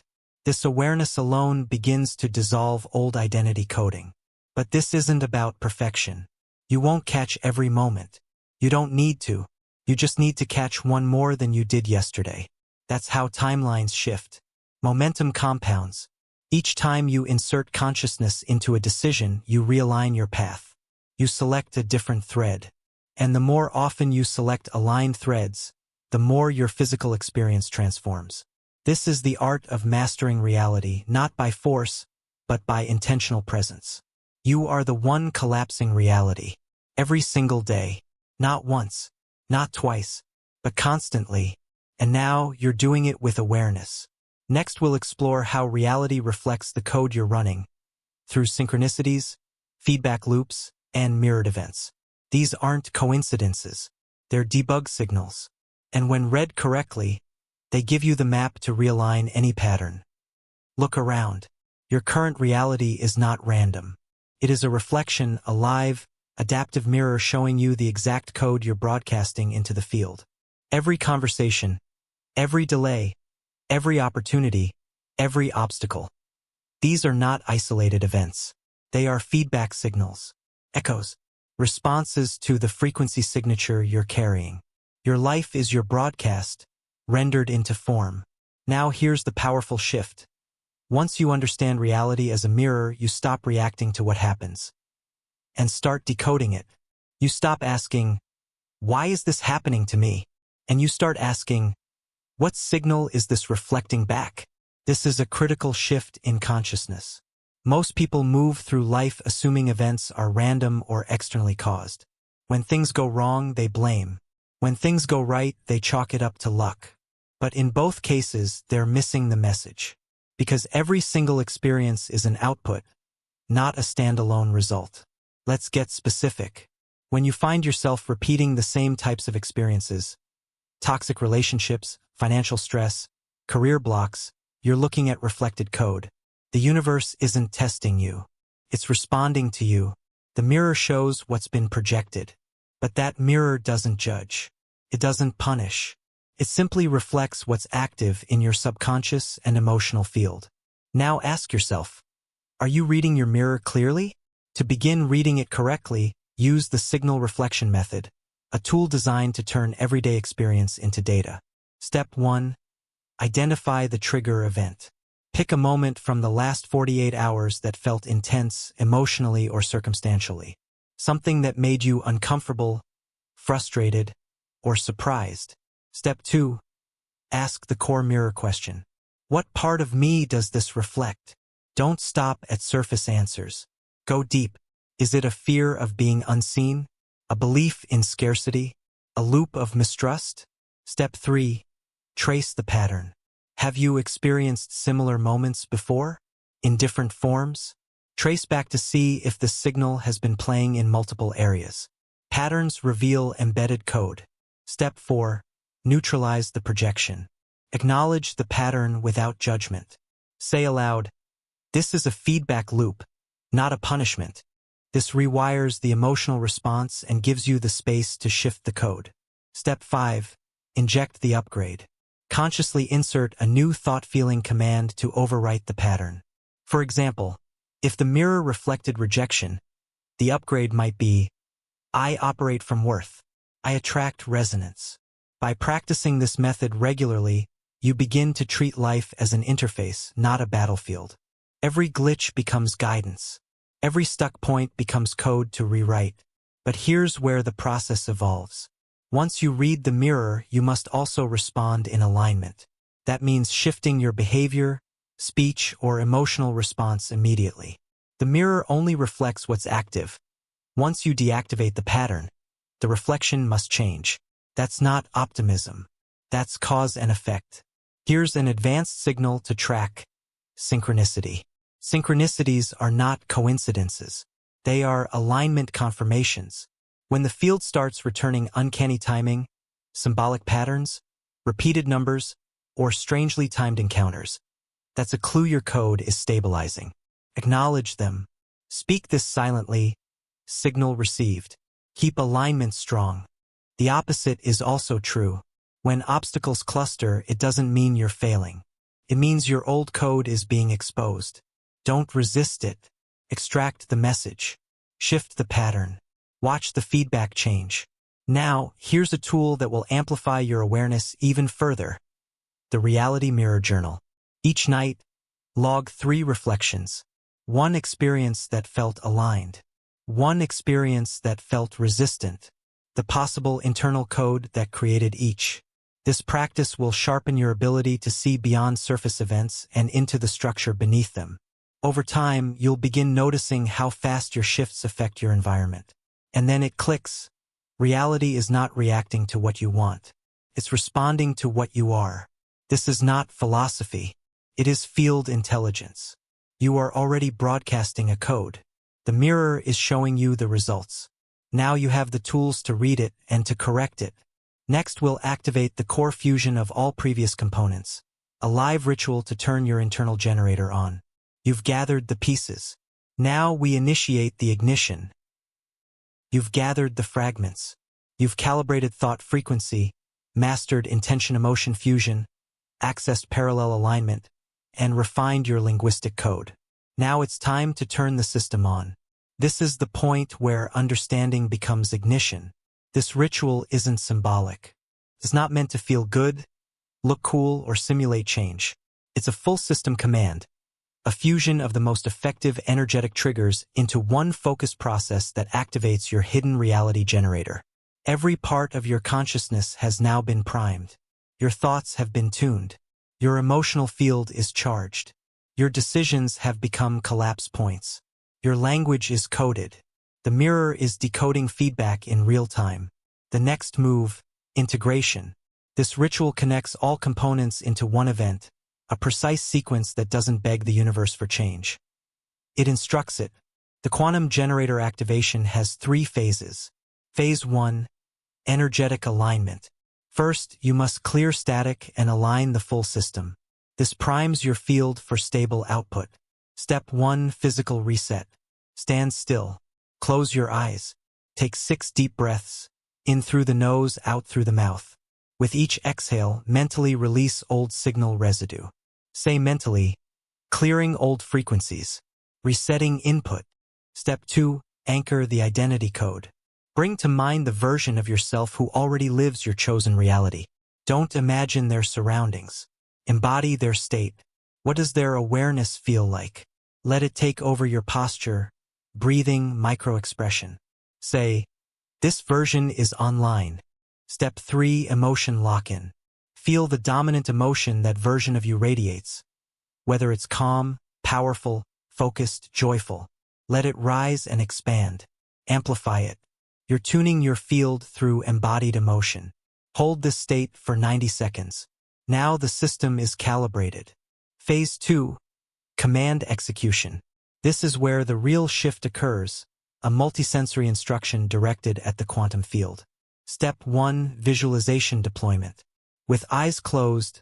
A: This awareness alone begins to dissolve old identity coding. But this isn't about perfection. You won't catch every moment. You don't need to. You just need to catch one more than you did yesterday. That's how timelines shift. Momentum compounds. Each time you insert consciousness into a decision, you realign your path. You select a different thread. And the more often you select aligned threads, the more your physical experience transforms. This is the art of mastering reality, not by force, but by intentional presence. You are the one collapsing reality. Every single day. Not once, not twice, but constantly. And now you're doing it with awareness. Next, we'll explore how reality reflects the code you're running through synchronicities, feedback loops, and mirrored events. These aren't coincidences. They're debug signals. And when read correctly, they give you the map to realign any pattern. Look around. Your current reality is not random. It is a reflection, a live, adaptive mirror showing you the exact code you're broadcasting into the field. Every conversation, every delay, every opportunity, every obstacle. These are not isolated events. They are feedback signals, echoes, responses to the frequency signature you're carrying. Your life is your broadcast, rendered into form. Now here's the powerful shift. Once you understand reality as a mirror, you stop reacting to what happens and start decoding it. You stop asking, why is this happening to me? And you start asking, what signal is this reflecting back? This is a critical shift in consciousness. Most people move through life assuming events are random or externally caused. When things go wrong, they blame. When things go right, they chalk it up to luck. But in both cases, they're missing the message. Because every single experience is an output, not a standalone result. Let's get specific. When you find yourself repeating the same types of experiences, toxic relationships, financial stress, career blocks, you're looking at reflected code. The universe isn't testing you. It's responding to you. The mirror shows what's been projected. But that mirror doesn't judge. It doesn't punish. It simply reflects what's active in your subconscious and emotional field. Now ask yourself, are you reading your mirror clearly? To begin reading it correctly, use the signal reflection method, a tool designed to turn everyday experience into data. Step 1. Identify the trigger event. Pick a moment from the last 48 hours that felt intense, emotionally or circumstantially. Something that made you uncomfortable, frustrated, or surprised. Step 2. Ask the core mirror question. What part of me does this reflect? Don't stop at surface answers. Go deep. Is it a fear of being unseen? A belief in scarcity? A loop of mistrust? Step 3. Trace the pattern. Have you experienced similar moments before? In different forms? Trace back to see if the signal has been playing in multiple areas. Patterns reveal embedded code. Step 4. Neutralize the projection. Acknowledge the pattern without judgment. Say aloud, this is a feedback loop, not a punishment. This rewires the emotional response and gives you the space to shift the code. Step 5. Inject the upgrade. Consciously insert a new thought-feeling command to overwrite the pattern. For example, if the mirror reflected rejection, the upgrade might be, I operate from worth. I attract resonance. By practicing this method regularly, you begin to treat life as an interface, not a battlefield. Every glitch becomes guidance. Every stuck point becomes code to rewrite. But here's where the process evolves. Once you read the mirror, you must also respond in alignment. That means shifting your behavior, speech, or emotional response immediately. The mirror only reflects what's active. Once you deactivate the pattern, the reflection must change. That's not optimism. That's cause and effect. Here's an advanced signal to track synchronicity. Synchronicities are not coincidences. They are alignment confirmations. When the field starts returning uncanny timing, symbolic patterns, repeated numbers, or strangely timed encounters, that's a clue your code is stabilizing. Acknowledge them. Speak this silently. Signal received. Keep alignment strong. The opposite is also true. When obstacles cluster, it doesn't mean you're failing. It means your old code is being exposed. Don't resist it. Extract the message. Shift the pattern. Watch the feedback change. Now, here's a tool that will amplify your awareness even further. The Reality Mirror Journal. Each night, log 3 reflections. 1 experience that felt aligned. 1 experience that felt resistant. The possible internal code that created each. This practice will sharpen your ability to see beyond surface events and into the structure beneath them. Over time, you'll begin noticing how fast your shifts affect your environment. And then it clicks. Reality is not reacting to what you want. It's responding to what you are. This is not philosophy. It is field intelligence. You are already broadcasting a code. The mirror is showing you the results. Now you have the tools to read it and to correct it. Next, we'll activate the core fusion of all previous components. A live ritual to turn your internal generator on. You've gathered the pieces. Now we initiate the ignition. You've gathered the fragments. You've calibrated thought frequency, mastered intention-emotion fusion, accessed parallel alignment, and refined your linguistic code. Now it's time to turn the system on. This is the point where understanding becomes ignition. This ritual isn't symbolic. It's not meant to feel good, look cool, or simulate change. It's a full system command, a fusion of the most effective energetic triggers into one focused process that activates your hidden reality generator. Every part of your consciousness has now been primed. Your thoughts have been tuned. Your emotional field is charged. Your decisions have become collapse points. Your language is coded. The mirror is decoding feedback in real time. The next move, integration. This ritual connects all components into one event, a precise sequence that doesn't beg the universe for change. It instructs it. The quantum generator activation has 3 phases. Phase 1, energetic alignment. First, you must clear static and align the full system. This primes your field for stable output. Step 1, physical reset. Stand still. Close your eyes. Take 6 deep breaths, in through the nose, out through the mouth. With each exhale, mentally release old signal residue. Say mentally, clearing old frequencies, resetting input. Step 2, anchor the identity code. Bring to mind the version of yourself who already lives your chosen reality. Don't imagine their surroundings. Embody their state. What does their awareness feel like? Let it take over your posture, breathing, micro-expression. Say, this version is online. Step 3, emotion lock-in. Feel the dominant emotion that version of you radiates. Whether it's calm, powerful, focused, joyful. Let it rise and expand. Amplify it. You're tuning your field through embodied emotion. Hold this state for 90 seconds. Now the system is calibrated. Phase 2, command execution. This is where the real shift occurs, a multisensory instruction directed at the quantum field. Step 1, visualization deployment. With eyes closed,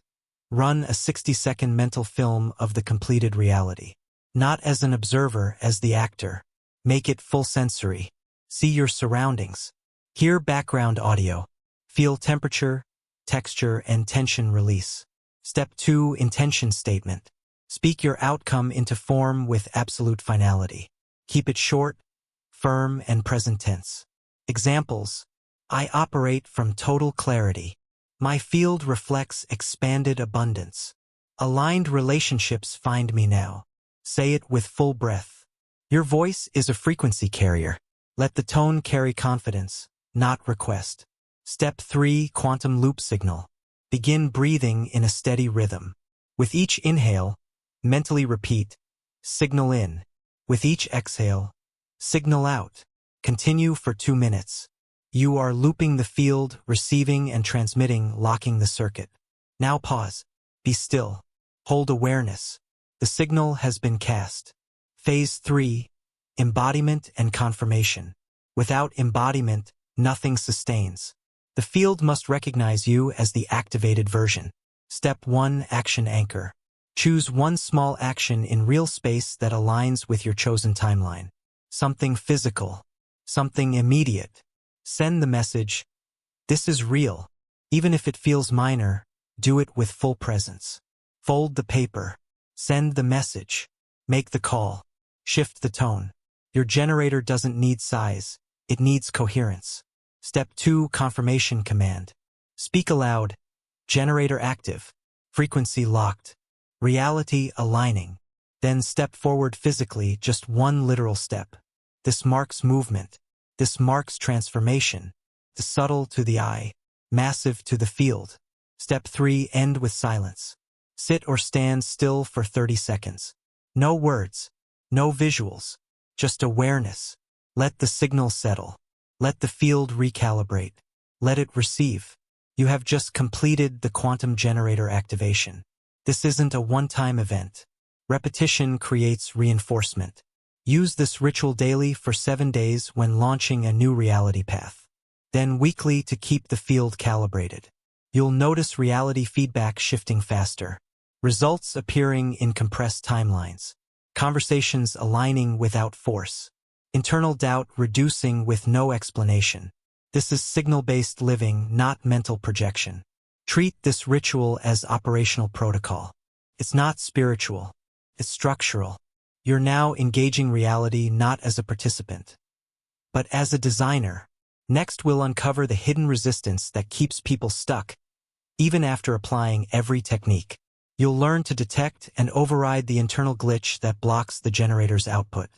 A: run a 60-second mental film of the completed reality. Not as an observer, as the actor. Make it full sensory. See your surroundings. Hear background audio. Feel temperature, texture, and tension release. Step 2, intention statement. Speak your outcome into form with absolute finality. Keep it short, firm, and present tense. Examples: I operate from total clarity. My field reflects expanded abundance. Aligned relationships find me now. Say it with full breath. Your voice is a frequency carrier. Let the tone carry confidence, not request. Step 3, quantum loop signal. Begin breathing in a steady rhythm. With each inhale, mentally repeat, signal in. With each exhale, signal out. Continue for 2 minutes. You are looping the field, receiving and transmitting, locking the circuit. Now pause. Be still. Hold awareness. The signal has been cast. Phase 3. Embodiment and confirmation. Without embodiment, nothing sustains. The field must recognize you as the activated version. Step 1. Action anchor. Choose one small action in real space that aligns with your chosen timeline. Something physical. Something immediate. Send the message, "This is real." Even if it feels minor, do it with full presence. Fold the paper. Send the message. Make the call. Shift the tone. Your generator doesn't need size, it needs coherence. Step 2. Confirmation command. Speak aloud. Generator active. Frequency locked. Reality aligning. Then step forward physically, just one literal step. This marks movement. This marks transformation. The subtle to the eye, massive to the field. Step 3. End with silence. Sit or stand still for 30 seconds. No words, no visuals, just awareness. Let the signal settle. Let the field recalibrate. Let it receive. You have just completed the quantum generator activation. This isn't a one-time event. Repetition creates reinforcement. Use this ritual daily for 7 days when launching a new reality path. Then weekly to keep the field calibrated. You'll notice reality feedback shifting faster. Results appearing in compressed timelines. Conversations aligning without force. Internal doubt reducing with no explanation. This is signal-based living, not mental projection. Treat this ritual as operational protocol. It's not spiritual. It's structural. You're now engaging reality not as a participant, but as a designer. Next, we'll uncover the hidden resistance that keeps people stuck, even after applying every technique. You'll learn to detect and override the internal glitch that blocks the generator's output.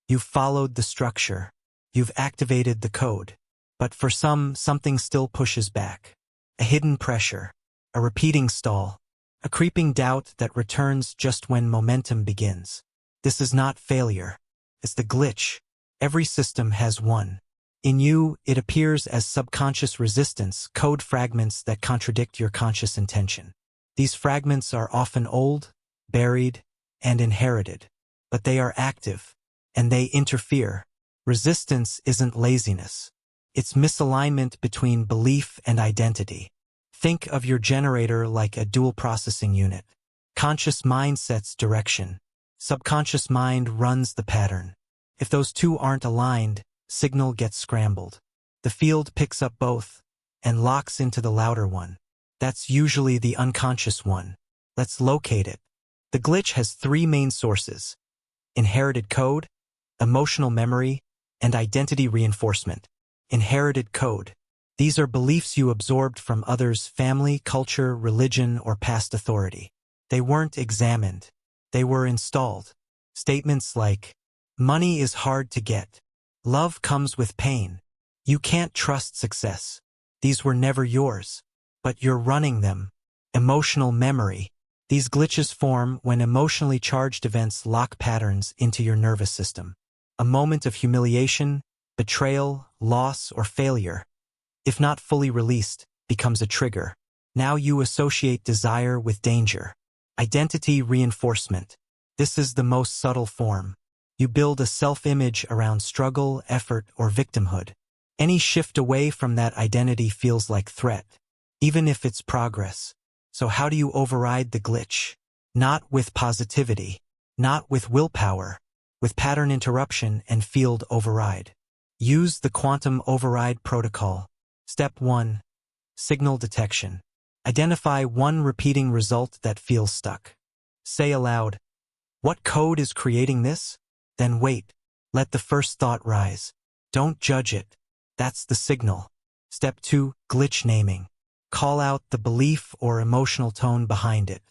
A: You've followed the structure. You've activated the code. But for some, something still pushes back. A hidden pressure, a repeating stall, a creeping doubt that returns just when momentum begins. This is not failure. It's the glitch. Every system has one. In you, it appears as subconscious resistance, code fragments that contradict your conscious intention. These fragments are often old, buried, and inherited. But they are active, and they interfere. Resistance isn't laziness. It's misalignment between belief and identity. Think of your generator like a dual processing unit. Conscious mind sets direction. Subconscious mind runs the pattern. If those two aren't aligned, signal gets scrambled. The field picks up both and locks into the louder one. That's usually the unconscious one. Let's locate it. The glitch has 3 main sources: inherited code, emotional memory, and identity reinforcement. Inherited code. These are beliefs you absorbed from others' family, culture, religion, or past authority. They weren't examined. They were installed. Statements like, "Money is hard to get. Love comes with pain. You can't trust success." These were never yours, but you're running them. Emotional memory. These glitches form when emotionally charged events lock patterns into your nervous system. A moment of humiliation, betrayal, loss, or failure, if not fully released, becomes a trigger. Now you associate desire with danger. Identity reinforcement. This is the most subtle form. You build a self-image around struggle, effort, or victimhood. Any shift away from that identity feels like threat, even if it's progress. So how do you override the glitch? Not with positivity, not with willpower, with pattern interruption and field override. Use the quantum override protocol. Step 1. Signal detection. Identify one repeating result that feels stuck. Say aloud, "What code is creating this?" Then wait. Let the first thought rise. Don't judge it. That's the signal. Step 2. Glitch naming. Call out the belief or emotional tone behind it.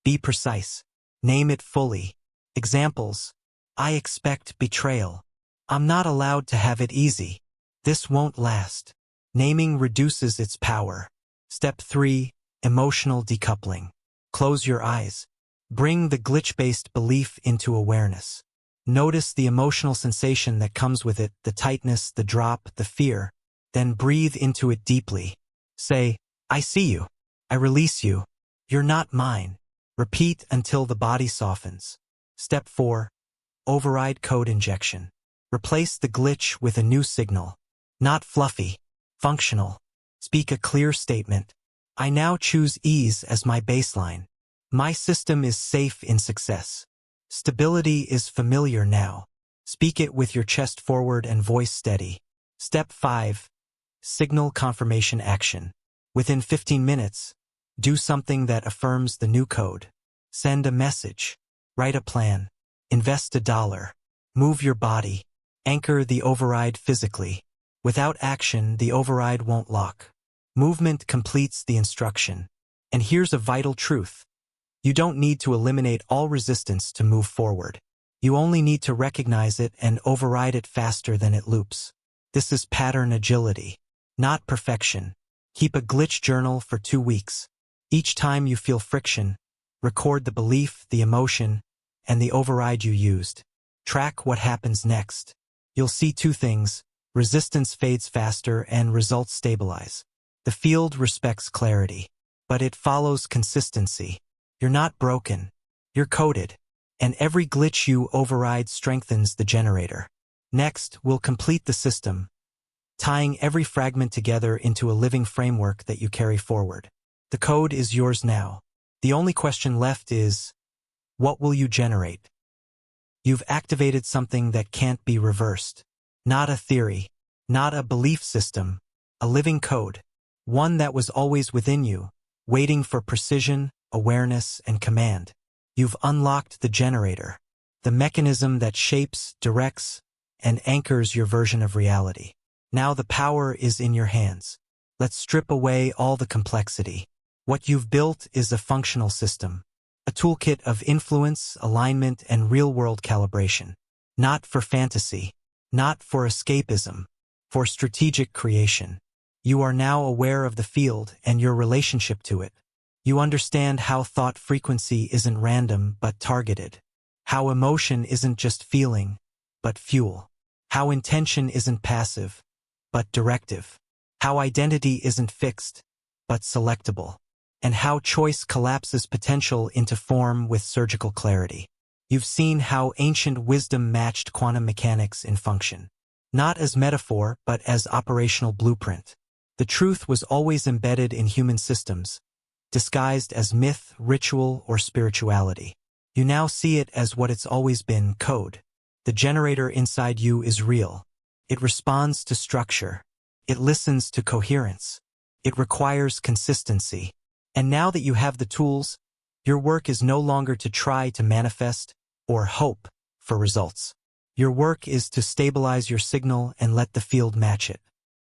A: Be precise. Name it fully. Examples: I expect betrayal. I'm not allowed to have it easy. This won't last. Naming reduces its power. Step 3. Emotional decoupling. Close your eyes. Bring the glitch-based belief into awareness. Notice the emotional sensation that comes with it, the tightness, the drop, the fear. Then breathe into it deeply. Say, I see you. I release you. You're not mine. Repeat until the body softens. Step 4. Override code injection. Replace the glitch with a new signal. Not fluffy. Functional. Speak a clear statement. I now choose ease as my baseline. My system is safe in success. Stability is familiar now. Speak it with your chest forward and voice steady. Step 5. Signal confirmation action. Within 15 minutes, do something that affirms the new code. Send a message. Write a plan. Invest $1. Move your body. Anchor the override physically. Without action, the override won't lock. Movement completes the instruction. And here's a vital truth. You don't need to eliminate all resistance to move forward. You only need to recognize it and override it faster than it loops. This is pattern agility, not perfection. Keep a glitch journal for 2 weeks. Each time you feel friction, record the belief, the emotion, and the override you used. Track what happens next. You'll see 2 things: resistance fades faster and results stabilize. The field respects clarity, but it follows consistency. You're not broken. You're coded. And every glitch you override strengthens the generator. Next, we'll complete the system, tying every fragment together into a living framework that you carry forward. The code is yours now. The only question left is, what will you generate? You've activated something that can't be reversed. Not a theory, not a belief system, a living code. One that was always within you, waiting for precision, awareness, and command. You've unlocked the generator, the mechanism that shapes, directs, and anchors your version of reality. Now the power is in your hands. Let's strip away all the complexity. What you've built is a functional system, a toolkit of influence, alignment, and real-world calibration. Not for fantasy, not for escapism, for strategic creation. You are now aware of the field and your relationship to it. You understand how thought frequency isn't random but targeted, how emotion isn't just feeling, but fuel, how intention isn't passive, but directive, how identity isn't fixed, but selectable, and how choice collapses potential into form with surgical clarity. You've seen how ancient wisdom matched quantum mechanics in function, not as metaphor but as operational blueprint. The truth was always embedded in human systems, disguised as myth, ritual, or spirituality. You now see it as what it's always been: code. The generator inside you is real. It responds to structure. It listens to coherence. It requires consistency. And now that you have the tools, your work is no longer to try to manifest or hope for results. Your work is to stabilize your signal and let the field match it.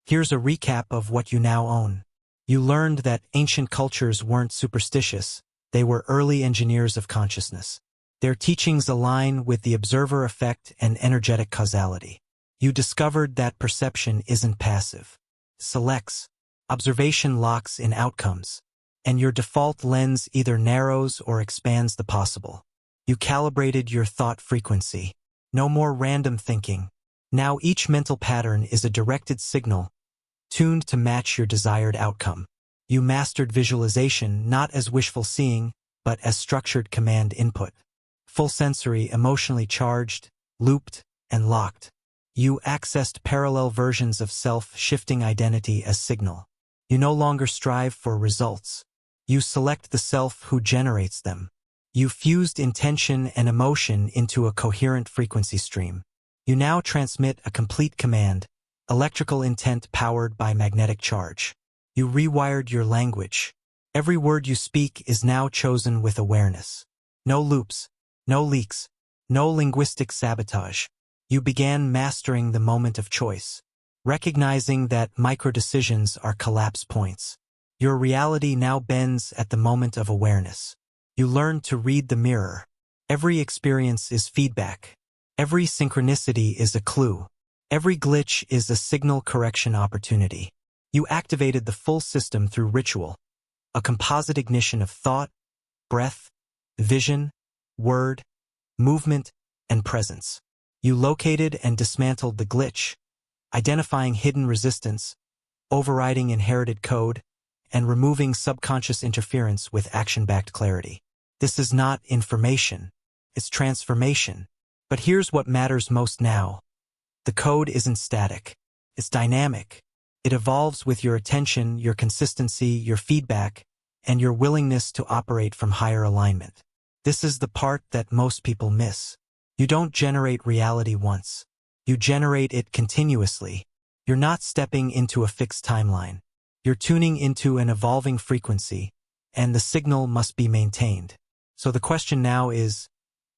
A: Here's a recap of what you now own. You learned that ancient cultures weren't superstitious, they were early engineers of consciousness. Their teachings align with the observer effect and energetic causality. You discovered that perception isn't passive. Selects. Observation locks in outcomes. And your default lens either narrows or expands the possible. You calibrated your thought frequency. No more random thinking. Now each mental pattern is a directed signal, tuned to match your desired outcome. You mastered visualization not as wishful seeing, but as structured command input. Full sensory, emotionally charged, looped, and locked. You accessed parallel versions of self, shifting identity as signal. You no longer strive for results. You select the self who generates them. You fused intention and emotion into a coherent frequency stream. You now transmit a complete command, electrical intent powered by magnetic charge. You rewired your language. Every word you speak is now chosen with awareness. No loops, no leaks, no linguistic sabotage. You began mastering the moment of choice, recognizing that micro-decisions are collapse points. Your reality now bends at the moment of awareness. You learn to read the mirror. Every experience is feedback. Every synchronicity is a clue. Every glitch is a signal correction opportunity. You activated the full system through ritual, a composite ignition of thought, breath, vision, word, movement, and presence. You located and dismantled the glitch, identifying hidden resistance, overriding inherited code, and removing subconscious interference with action-backed clarity. This is not information, it's transformation. But here's what matters most now. The code isn't static. It's dynamic. It evolves with your attention, your consistency, your feedback, and your willingness to operate from higher alignment. This is the part that most people miss. You don't generate reality once. You generate it continuously. You're not stepping into a fixed timeline. You're tuning into an evolving frequency, and the signal must be maintained. So the question now is,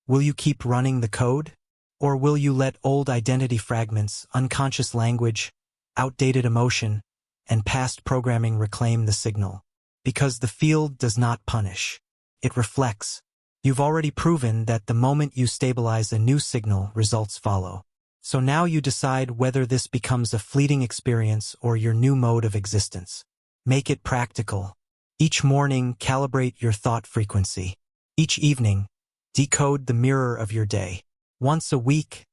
A: will you keep running the code? Or will you let old identity fragments, unconscious language, outdated emotion, and past programming reclaim the signal? Because the field does not punish. It reflects. You've already proven that the moment you stabilize a new signal, results follow. So now you decide whether this becomes a fleeting experience or your new mode of existence. Make it practical. Each morning, calibrate your thought frequency. Each evening, decode the mirror of your day. Once a week,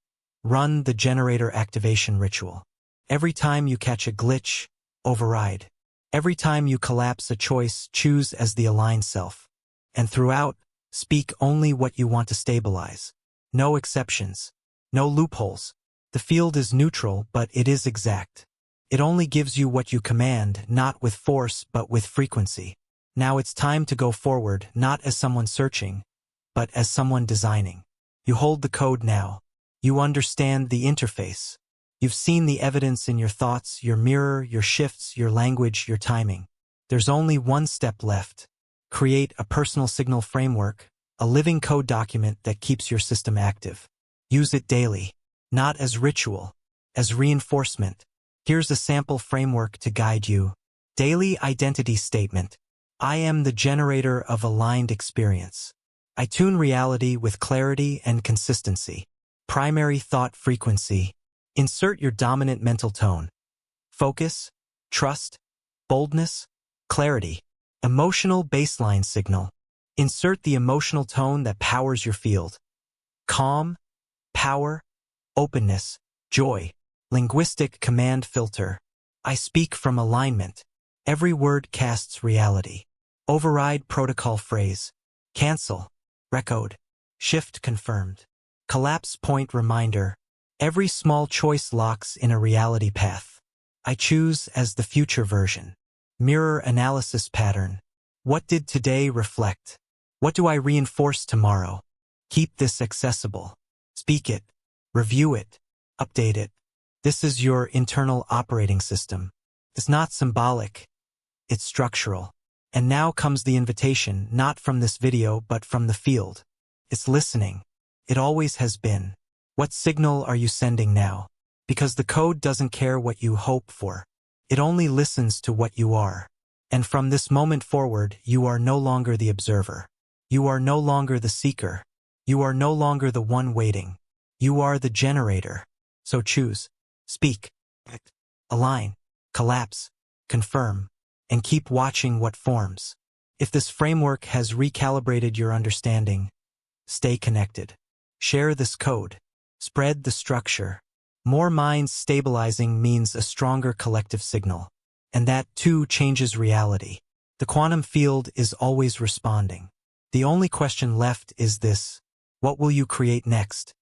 A: run the generator activation ritual. Every time you catch a glitch, override. Every time you collapse a choice, choose as the aligned self. And throughout, speak only what you want to stabilize. No exceptions. No loopholes. The field is neutral, but it is exact. It only gives you what you command, not with force, but with frequency. Now it's time to go forward, not as someone searching, but as someone designing. You hold the code now. You understand the interface. You've seen the evidence in your thoughts, your mirror, your shifts, your language, your timing. There's only one step left. Create a personal signal framework, a living code document that keeps your system active. Use it daily, not as ritual, as reinforcement. Here's a sample framework to guide you. Daily identity statement. I am the generator of aligned experience. I tune reality with clarity and consistency. Primary thought frequency. Insert your dominant mental tone. Focus, trust, boldness, clarity. Emotional baseline signal. Insert the emotional tone that powers your field. Calm, power, openness, joy. Linguistic command filter. I speak from alignment. Every word casts reality. Override protocol phrase. Cancel. Recode. Shift confirmed. Collapse point reminder. Every small choice locks in a reality path. I choose as the future version. Mirror analysis pattern. What did today reflect? What do I reinforce tomorrow? Keep this accessible. Speak it. Review it. Update it. This is your internal operating system. It's not symbolic. It's structural. And now comes the invitation, not from this video, but from the field. It's listening. It always has been. What signal are you sending now? Because the code doesn't care what you hope for. It only listens to what you are. And from this moment forward, you are no longer the observer. You are no longer the seeker. You are no longer the one waiting. You are the generator. So choose, speak, align, collapse, confirm, and keep watching what forms. If this framework has recalibrated your understanding, stay connected. Share this code. Spread the structure. More minds stabilizing means a stronger collective signal. And that, too, changes reality. The quantum field is always responding. The only question left is this: what will you create next?